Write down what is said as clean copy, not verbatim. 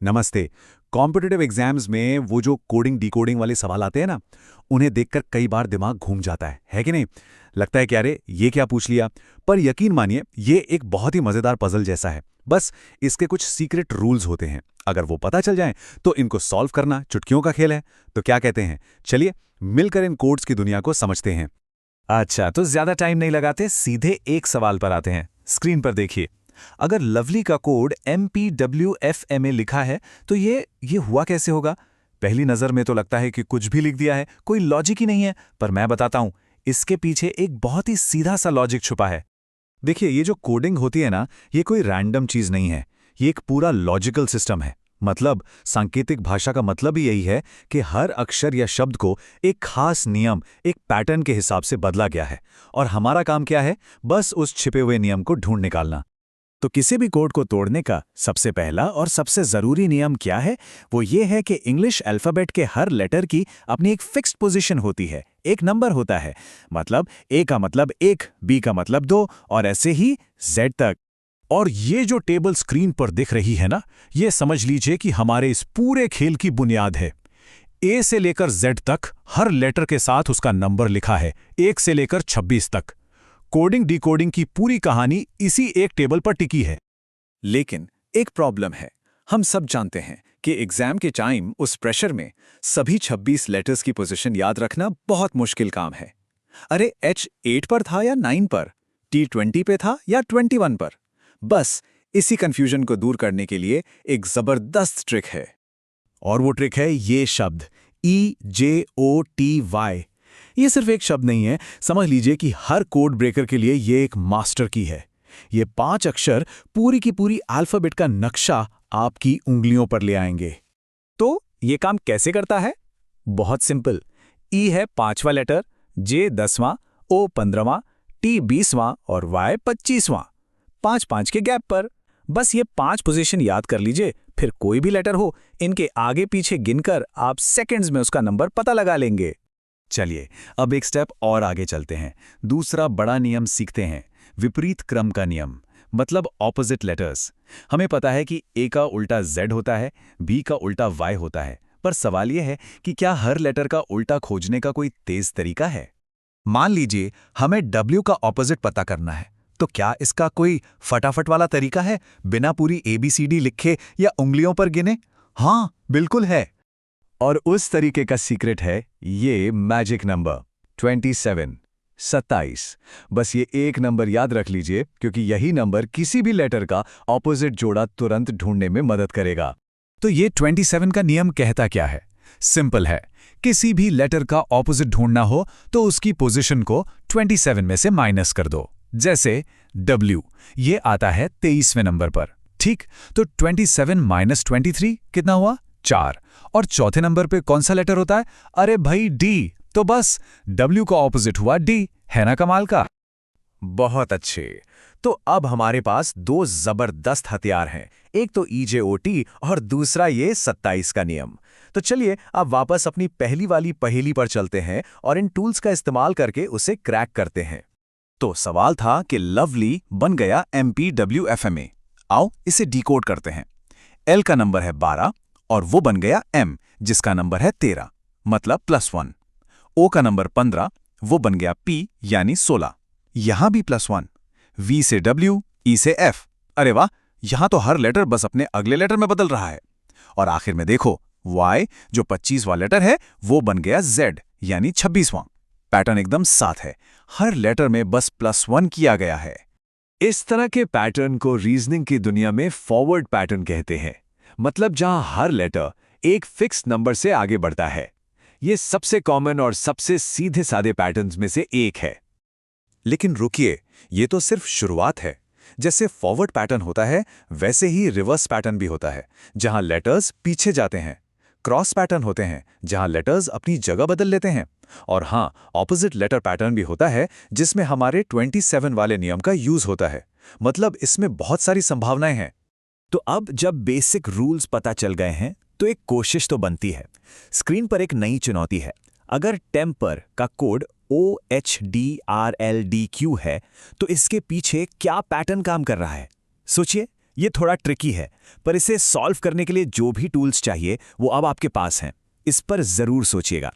नमस्ते। Competitive exams में वो जो कोडिंग डिकोडिंग वाले सवाल आते हैं ना, उन्हें देखकर कई बार दिमाग घूम जाता है कि नहीं? लगता है कि अरे ये क्या पूछ लिया। पर यकीन मानिए, ये एक बहुत ही मजेदार पजल जैसा है। बस इसके कुछ सीक्रेट रूल्स होते हैं। अगर वो पता चल जाएं तो इनको सॉल्व करना चुटकियों का खेल है। तो क्या कहते हैं, चलिए मिलकर इन कोड्स की दुनिया को समझते हैं। अच्छा, तो ज्यादा टाइम नहीं लगाते, सीधे एक सवाल पर आते हैं। स्क्रीन पर देखिए। अगर लवली का कोड MPWFMA लिखा है, तो ये हुआ कैसे होगा? पहली नजर में तो लगता है कि कुछ भी लिख दिया है, कोई लॉजिक ही नहीं है। पर मैं बताता हूं, इसके पीछे एक बहुत ही सीधा सा लॉजिक छुपा है। देखिए, ये जो कोडिंग होती है ना, ये कोई रैंडम चीज नहीं है। ये एक पूरा लॉजिकल सिस्टम है। मतलब सांकेतिक भाषा का मतलब ही यही है कि हर अक्षर या शब्द को एक खास नियम, एक पैटर्न के हिसाब से बदला गया है। और हमारा काम क्या है? बस उस छिपे हुए नियम को ढूंढ निकालना। तो किसी भी कोड को तोड़ने का सबसे पहला और सबसे जरूरी नियम क्या है? वो ये है कि इंग्लिश अल्फाबेट के हर लेटर की अपनी एक फिक्स्ड पोजीशन होती है, एक नंबर होता है। मतलब ए का मतलब 1, बी का मतलब 2 और ऐसे ही जेड तक। और ये जो टेबल स्क्रीन पर दिख रही है ना, ये समझ लीजिए कि हमारे इस पूरे खेल की बुनियाद है। ए से लेकर जेड तक हर लेटर के साथ उसका नंबर लिखा है, 1 से लेकर 26 तक। कोडिंग डिकोडिंग की पूरी कहानी इसी एक टेबल पर टिकी है। लेकिन एक प्रॉब्लम है। हम सब जानते हैं कि एग्जाम के टाइम उस प्रेशर में सभी 26 लेटर्स की पोजीशन याद रखना बहुत मुश्किल काम है। अरे H 8 पर था या 9 पर, T 20 पे था या 21 पर। बस इसी कंफ्यूजन को दूर करने के लिए एक जबरदस्त ट्रिक है। और वो ट्रिक है ये शब्द EJOTY। ये सिर्फ एक शब्द नहीं है, समझ लीजिए कि हर कोड ब्रेकर के लिए ये एक मास्टर की है। ये 5 अक्षर पूरी की पूरी अल्फाबेट का नक्शा आपकी उंगलियों पर ले आएंगे। तो ये काम कैसे करता है? बहुत सिंपल। E है 5वां लेटर, J 10वां, O 15वां, T 20वां और Y 25वां। 5-5 के गैप पर। बस ये 5 पोजीशन याद कर लीजिए, फिर कोई भी लेटर हो, इनके आगे पीछे गिनकर आप सेकंड्स में उसका नंबर पता लगा लेंगे। चलिए अब एक स्टेप और आगे चलते हैं। दूसरा बड़ा नियम सीखते हैं, विपरीत क्रम का नियम। मतलब ऑपोजिट लेटर्स। हमें पता है कि ए का उल्टा जेड होता है, बी का उल्टा वाई होता है। पर सवाल यह है कि क्या हर लेटर का उल्टा खोजने का कोई तेज तरीका है? मान लीजिए हमें डब्ल्यू का ऑपोजिट पता करना है, तो क्या इसका कोई फटाफट वाला तरीका है, बिना पूरी ABCD लिखे या उंगलियों पर गिने? हाँ, बिल्कुल है। और उस तरीके का सीक्रेट है ये मैजिक नंबर 27। बस ये एक नंबर याद रख लीजिए, क्योंकि यही नंबर किसी भी लेटर का ऑपोजिट जोड़ा तुरंत ढूंढने में मदद करेगा। तो ये 27 का नियम कहता क्या है? सिंपल है। किसी भी लेटर का ऑपोजिट ढूंढना हो तो उसकी पोजीशन को 27 में से माइनस कर दो। जैसे W, ये आता है 23वें नंबर पर। ठीक, तो 27 माइनस 23 कितना हुआ? 4। और चौथे नंबर पे कौन सा लेटर होता है? अरे भाई D। तो बस W का ऑपोजिट हुआ D। है ना कमाल का? बहुत अच्छे। तो अब हमारे पास 2 जबरदस्त हथियार हैं। एक तो EJOT और दूसरा ये 27 का नियम। तो चलिए अब वापस अपनी पहली वाली पहेली पर चलते हैं और इन टूल्स का इस्तेमाल करके उसे क्रैक करते हैं। तो सवाल था कि लवली बन गया MPWFMA। आओ इसे डिकोड करते हैं। L का नंबर है 12 और वो बन गया M, जिसका नंबर है 13, मतलब +1। O का नंबर 15, वो बन गया P यानी 16, यहां भी +1। V से W, E से F। अरे वाह, यहां तो हर लेटर बस अपने अगले लेटर में बदल रहा है। और आखिर में देखो, Y जो 25वां लेटर है वो बन गया Z यानी 26वां। पैटर्न एकदम साथ है, हर लेटर में बस +1 किया गया है। इस तरह के पैटर्न को रीजनिंग की दुनिया में फॉरवर्ड पैटर्न कहते हैं। मतलब जहां हर लेटर एक फिक्स नंबर से आगे बढ़ता है। ये सबसे कॉमन और सबसे सीधे साधे पैटर्न्स में से एक है। लेकिन रुकिए, ये तो सिर्फ शुरुआत है। जैसे फॉरवर्ड पैटर्न होता है, वैसे ही रिवर्स पैटर्न भी होता है, जहां लेटर्स पीछे जाते हैं। क्रॉस पैटर्न होते हैं, जहां लेटर्स अपनी जगह बदल लेते हैं। और हाँ, ऑपोजिट लेटर पैटर्न भी होता है, जिसमें हमारे 27 वाले नियम का यूज होता है। मतलब इसमें बहुत सारी संभावनाएं हैं। तो अब जब बेसिक रूल्स पता चल गए हैं, तो एक कोशिश तो बनती है। स्क्रीन पर एक नई चुनौती है। अगर टेम्पर का कोड OHDRLDQ है, तो इसके पीछे क्या पैटर्न काम कर रहा है? सोचिए, ये थोड़ा ट्रिकी है, पर इसे सॉल्व करने के लिए जो भी टूल्स चाहिए वो अब आपके पास हैं। इस पर जरूर सोचिएगा।